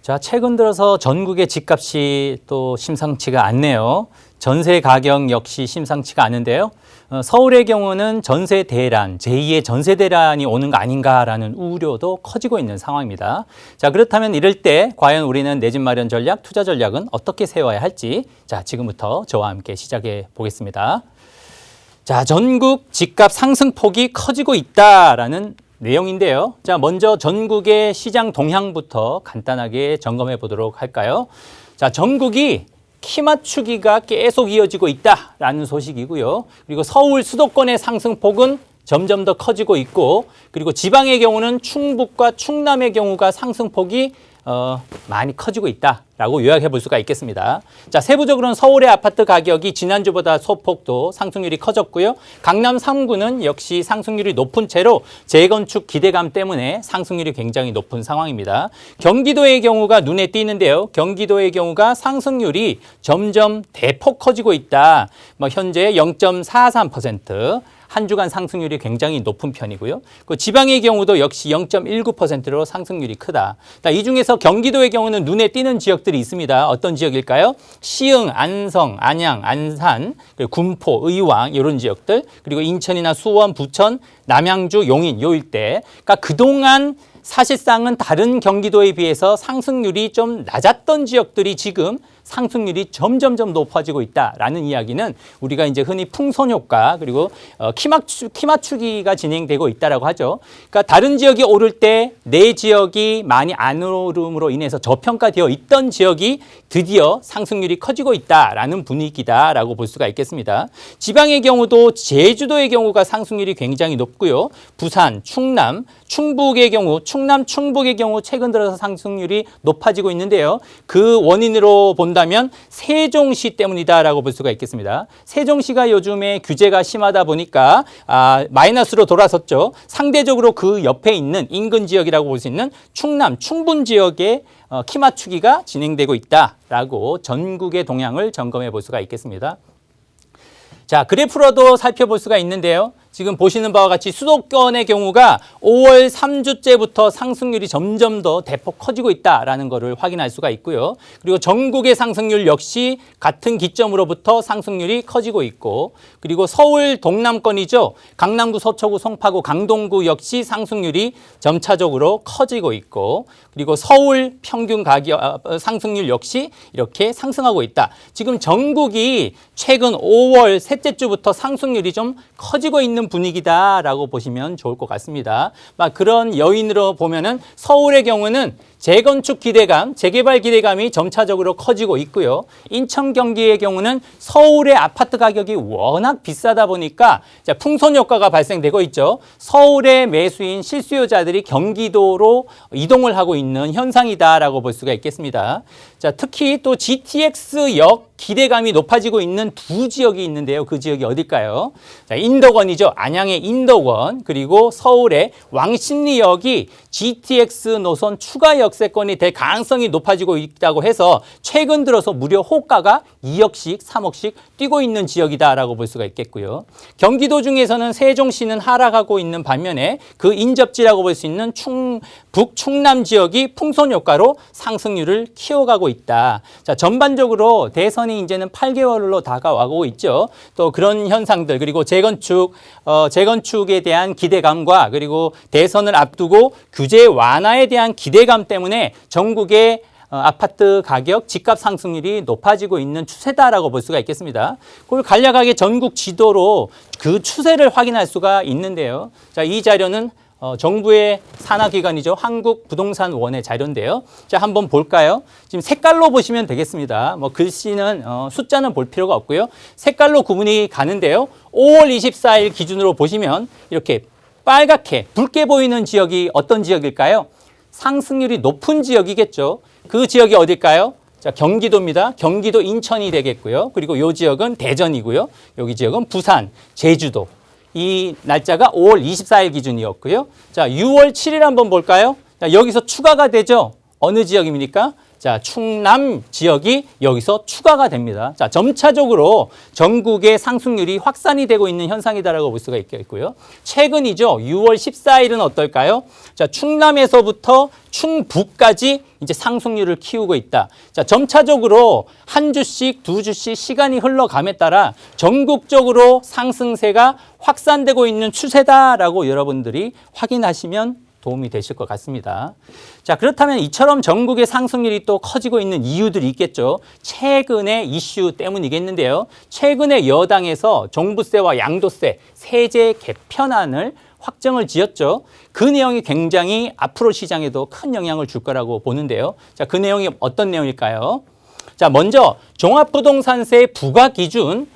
자, 최근 들어서 전국의 집값이 또 심상치가 않네요. 전세 가격 역시 심상치가 않은데요. 서울의 경우는 전세 대란, 제2의 전세 대란이 오는 거 아닌가라는 우려도 커지고 있는 상황입니다. 자, 그렇다면 이럴 때 과연 우리는 내 집 마련 전략, 투자 전략은 어떻게 세워야 할지 자, 지금부터 저와 함께 시작해 보겠습니다. 자, 전국 집값 상승폭이 커지고 있다라는 내용인데요. 자, 먼저 전국의 시장 동향부터 간단하게 점검해 보도록 할까요? 자, 전국이 키 맞추기가 계속 이어지고 있다라는 소식이고요. 그리고 서울 수도권의 상승폭은 점점 더 커지고 있고, 그리고 지방의 경우는 충북과 충남의 경우가 상승폭이 많이 커지고 있다라고 요약해 볼 수가 있겠습니다. 자, 세부적으로는 서울의 아파트 가격이 지난주보다 소폭도 상승률이 커졌고요. 강남 3구는 역시 상승률이 높은 채로 재건축 기대감 때문에 상승률이 굉장히 높은 상황입니다. 경기도의 경우가 눈에 띄는데요. 경기도의 경우가 상승률이 점점 대폭 커지고 있다. 현재 0.43%. 한 주간 상승률이 굉장히 높은 편이고요. 그 지방의 경우도 역시 0.19%로 상승률이 크다. 이 중에서 경기도의 경우는 눈에 띄는 지역들이 있습니다. 어떤 지역일까요? 시흥, 안성, 안양, 안산, 군포, 의왕 이런 지역들, 그리고 인천이나 수원, 부천, 남양주, 용인 요 일대. 그러니까 그동안 사실상은 다른 경기도에 비해서 상승률이 좀 낮았던 지역들이 지금 상승률이 점점점 높아지고 있다라는 이야기는 우리가 이제 흔히 풍선 효과 그리고 키 맞추기가 진행되고 있다라고 하죠. 그러니까 다른 지역이 오를 때 내 지역이 많이 안 오름으로 인해서 저평가되어 있던 지역이 드디어 상승률이 커지고 있다라는 분위기다라고 볼 수가 있겠습니다. 지방의 경우도 제주도의 경우가 상승률이 굉장히 높고요. 부산, 충남, 충북의 경우, 충남, 충북의 경우 최근 들어서 상승률이 높아지고 있는데요. 그 원인으로 본다면 세종시 때문이다라고 볼 수가 있겠습니다. 세종시가 요즘에 규제가 심하다 보니까 마이너스로 돌아섰죠. 상대적으로 그 옆에 있는 인근 지역이라고 볼 수 있는 충남, 충북 지역에 키 맞추기가 진행되고 있다라고 전국의 동향을 점검해 볼 수가 있겠습니다. 자, 그래프로도 살펴볼 수가 있는데요. 지금 보시는 바와 같이 수도권의 경우가 5월 3주째부터 상승률이 점점 더 대폭 커지고 있다라는 것을 확인할 수가 있고요. 그리고 전국의 상승률 역시 같은 기점으로부터 상승률이 커지고 있고, 그리고 서울 동남권이죠. 강남구, 서초구, 송파구, 강동구 역시 상승률이 점차적으로 커지고 있고, 그리고 서울 평균 가격 상승률 역시 이렇게 상승하고 있다. 지금 전국이 최근 5월 셋째 주부터 상승률이 좀 커지고 있는 분위기다라고 보시면 좋을 것 같습니다. 그런 요인으로 보면은 서울의 경우는 재건축 기대감, 재개발 기대감이 점차적으로 커지고 있고요. 인천, 경기의 경우는 서울의 아파트 가격이 워낙 비싸다 보니까 풍선 효과가 발생되고 있죠. 서울의 매수인 실수요자들이 경기도로 이동을 하고 있는 현상이다라고 볼 수가 있겠습니다. 자, 특히 또 GTX역 기대감이 높아지고 있는 두 지역이 있는데요. 그 지역이 어딜까요? 자, 인덕원이죠. 안양의 인덕원, 그리고 서울의 왕십리역이 GTX 노선 추가 역세권이 될 가능성이 높아지고 있다고 해서 최근 들어서 무려 호가가 2억씩, 3억씩 뛰고 있는 지역이다라고 볼 수가 있겠고요. 경기도 중에서는 세종시는 하락하고 있는 반면에 그 인접지라고 볼 수 있는 북 충남 지역이 풍선 효과로 상승률을 키워가고 있다. 자, 전반적으로 대선이 이제는 8개월로 다가오고 있죠. 또 그런 현상들, 그리고 재건축에 대한 기대감과 그리고 대선을 앞두고 규제 완화에 대한 기대감 때문에 전국의 아파트 가격, 집값 상승률이 높아지고 있는 추세다라고 볼 수가 있겠습니다. 그걸 간략하게 전국 지도로 그 추세를 확인할 수가 있는데요. 자, 이 자료는 정부의 산하기관이죠. 한국부동산원의 자료인데요. 자, 한번 볼까요? 지금 색깔로 보시면 되겠습니다. 글씨는 숫자는 볼 필요가 없고요. 색깔로 구분이 가는데요. 5월 24일 기준으로 보시면 이렇게 빨갛게 붉게 보이는 지역이 어떤 지역일까요? 상승률이 높은 지역이겠죠. 그 지역이 어딜까요? 자, 경기도입니다. 경기도 인천이 되겠고요. 그리고 이 지역은 대전이고요. 여기 지역은 부산, 제주도. 이 날짜가 5월 24일 기준이었고요. 자, 6월 7일 한번 볼까요? 자, 여기서 추가가 되죠. 어느 지역입니까? 자, 충남 지역이 여기서 추가가 됩니다. 자, 점차적으로 전국의 상승률이 확산이 되고 있는 현상이다라고 볼 수가 있겠고요. 최근이죠. 6월 14일은 어떨까요? 자, 충남에서부터 충북까지 이제 상승률을 키우고 있다. 자, 점차적으로 한 주씩, 두 주씩 시간이 흘러감에 따라 전국적으로 상승세가 확산되고 있는 추세다라고 여러분들이 확인하시면 도움이 되실 것 같습니다. 자, 그렇다면 이처럼 전국의 상승률이 또 커지고 있는 이유들이 있겠죠. 최근의 이슈 때문이겠는데요. 최근에 여당에서 종부세와 양도세 세제 개편안을 확정을 지었죠. 그 내용이 굉장히 앞으로 시장에도 큰 영향을 줄 거라고 보는데요. 자, 그 내용이 어떤 내용일까요? 자, 먼저 종합부동산세 부과 기준,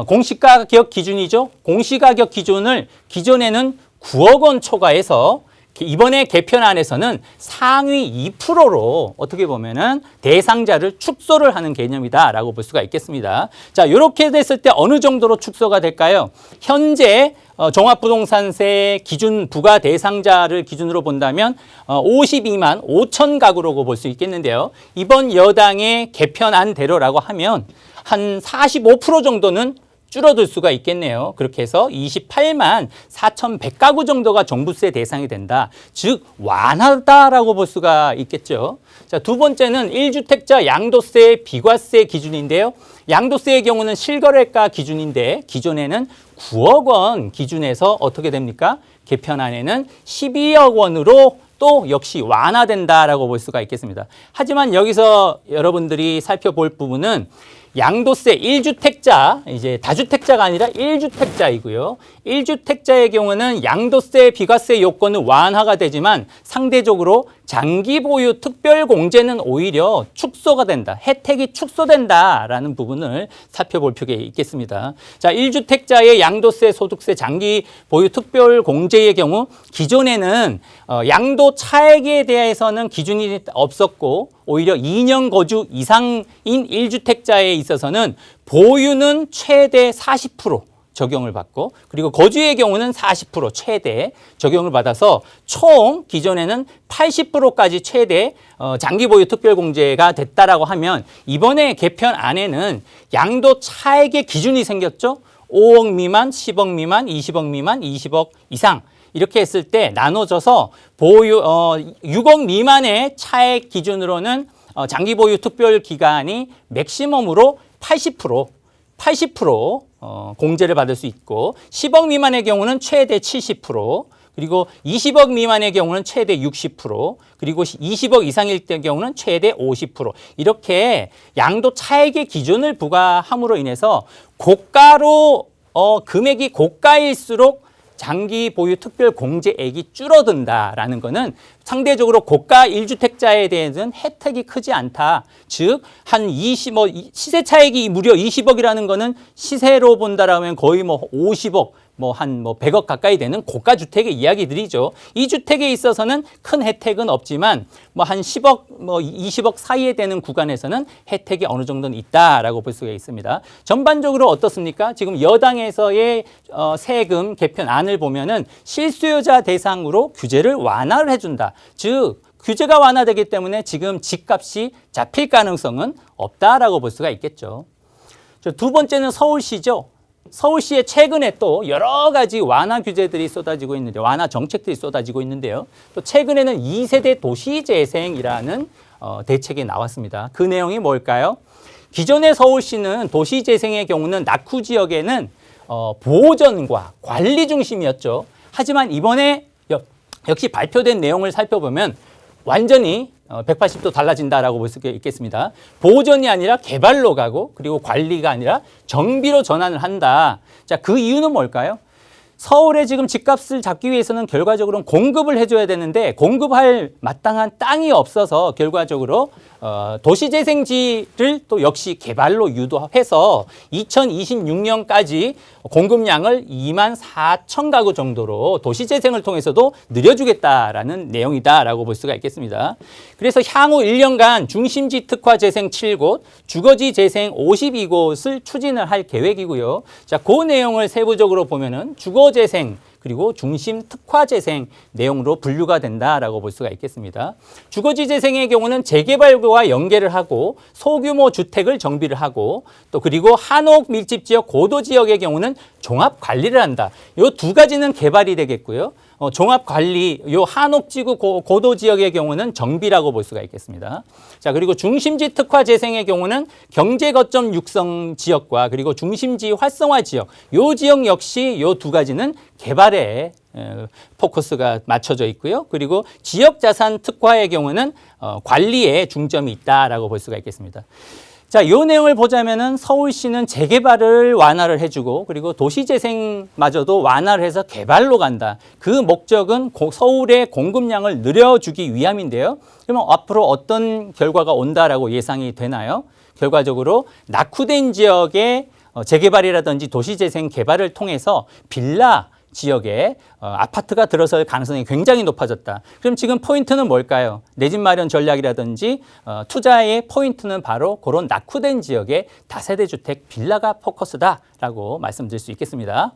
공시가격 기준이죠. 공시가격 기준을 기존에는 9억 원 초과해서 이번에 개편안에서는 상위 2%로 어떻게 보면은 대상자를 축소를 하는 개념이다라고 볼 수가 있겠습니다. 자, 이렇게 됐을 때 어느 정도로 축소가 될까요? 현재 종합부동산세 기준 부과 대상자를 기준으로 본다면 52만 5천 가구라고 볼 수 있겠는데요. 이번 여당의 개편안대로라고 하면 한 45% 정도는 줄어들 수가 있겠네요. 그렇게 해서 28만 4,100가구 정도가 종부세 대상이 된다. 즉 완화다라고 볼 수가 있겠죠. 자, 두 번째는 1주택자 양도세 비과세 기준인데요. 양도세의 경우는 실거래가 기준인데 기존에는 9억 원 기준에서 어떻게 됩니까? 개편안에는 12억 원으로 또 역시 완화된다라고 볼 수가 있겠습니다. 하지만 여기서 여러분들이 살펴볼 부분은 양도세 1주택자, 이제 다주택자가 아니라 1주택자이고요. 1주택자의 경우는 양도세, 비과세 요건은 완화가 되지만 상대적으로 장기 보유 특별 공제는 오히려 축소가 된다. 혜택이 축소된다라는 부분을 살펴볼 필요가 있겠습니다. 자, 1주택자의 양도세, 소득세, 장기 보유 특별 공제의 경우 기존에는 양도 차액에 대해서는 기준이 없었고 오히려 2년 거주 이상인 1주택자에 있어서는 보유는 최대 40% 적용을 받고 그리고 거주의 경우는 40% 최대 적용을 받아서 총 기존에는 80%까지 최대 장기 보유 특별 공제가 됐다라고 하면 이번에 개편안에는 양도 차액의 기준이 생겼죠. 5억 미만, 10억 미만, 20억 미만, 20억 이상 이렇게 했을 때 나눠져서 보유 6억 미만의 차액 기준으로는 장기 보유 특별 기간이 맥시멈으로 80% 공제를 받을 수 있고 10억 미만의 경우는 최대 70% 그리고 20억 미만의 경우는 최대 60% 그리고 20억 이상일 때 경우는 최대 50% 이렇게 양도 차액의 기준을 부과함으로 인해서 고가로 금액이 고가일수록 장기 보유 특별 공제액이 줄어든다라는 것은 상대적으로 고가 1주택자에 대해서는 혜택이 크지 않다. 즉, 한 시세 차익이 무려 20억이라는 것은 시세로 본다라면 거의 50억, 한 100억 가까이 되는 고가 주택의 이야기들이죠. 이 주택에 있어서는 큰 혜택은 없지만 한 10억, 20억 사이에 되는 구간에서는 혜택이 어느 정도는 있다라고 볼 수가 있습니다. 전반적으로 어떻습니까? 지금 여당에서의 세금 개편안을 보면은 실수요자 대상으로 규제를 완화를 해준다. 즉 규제가 완화되기 때문에 지금 집값이 잡힐 가능성은 없다라고 볼 수가 있겠죠. 두 번째는 서울시죠. 서울시에 최근에 또 여러 가지 완화 규제들이 쏟아지고 있는데 완화 정책들이 쏟아지고 있는데요. 또 최근에는 2세대 도시재생이라는 대책이 나왔습니다. 그 내용이 뭘까요? 기존의 서울시는 도시재생의 경우는 낙후 지역에는 보전과 관리 중심이었죠. 하지만 이번에 역시 발표된 내용을 살펴보면 완전히 180도 달라진다라고 볼 수 있겠습니다. 보전이 아니라 개발로 가고 그리고 관리가 아니라 정비로 전환을 한다. 자, 그 이유는 뭘까요? 서울에 지금 집값을 잡기 위해서는 결과적으로는 공급을 해줘야 되는데 공급할 마땅한 땅이 없어서 결과적으로 도시재생지를 또 역시 개발로 유도해서 2026년까지 공급량을 2만 4천 가구 정도로 도시재생을 통해서도 늘려주겠다라는 내용이다라고 볼 수가 있겠습니다. 그래서 향후 1년간 중심지 특화 재생 7곳, 주거지 재생 52곳을 추진을 할 계획이고요. 자, 그 내용을 세부적으로 보면은 주거재생 그리고 중심 특화 재생 내용으로 분류가 된다라고 볼 수가 있겠습니다. 주거지 재생의 경우는 재개발과 연계를 하고 소규모 주택을 정비를 하고 또 그리고 한옥 밀집 지역 고도 지역의 경우는 종합 관리를 한다. 이 두 가지는 개발이 되겠고요. 종합 관리, 요 한옥지구 고도 지역의 경우는 정비라고 볼 수가 있겠습니다. 자, 그리고 중심지 특화 재생의 경우는 경제 거점 육성 지역과 그리고 중심지 활성화 지역, 요 지역 역시 요 두 가지는 개발에 포커스가 맞춰져 있고요. 그리고 지역 자산 특화의 경우는 관리에 중점이 있다라고 볼 수가 있겠습니다. 자, 이 내용을 보자면은 서울시는 재개발을 완화를 해주고 그리고 도시재생마저도 완화를 해서 개발로 간다. 그 목적은 서울의 공급량을 늘려주기 위함인데요. 그러면 앞으로 어떤 결과가 온다라고 예상이 되나요? 결과적으로 낙후된 지역의 재개발이라든지 도시재생 개발을 통해서 빌라 지역에 아파트가 들어설 가능성이 굉장히 높아졌다. 그럼 지금 포인트는 뭘까요? 내 집 마련 전략이라든지 투자의 포인트는 바로 그런 낙후된 지역의 다세대 주택 빌라가 포커스다라고 말씀드릴 수 있겠습니다.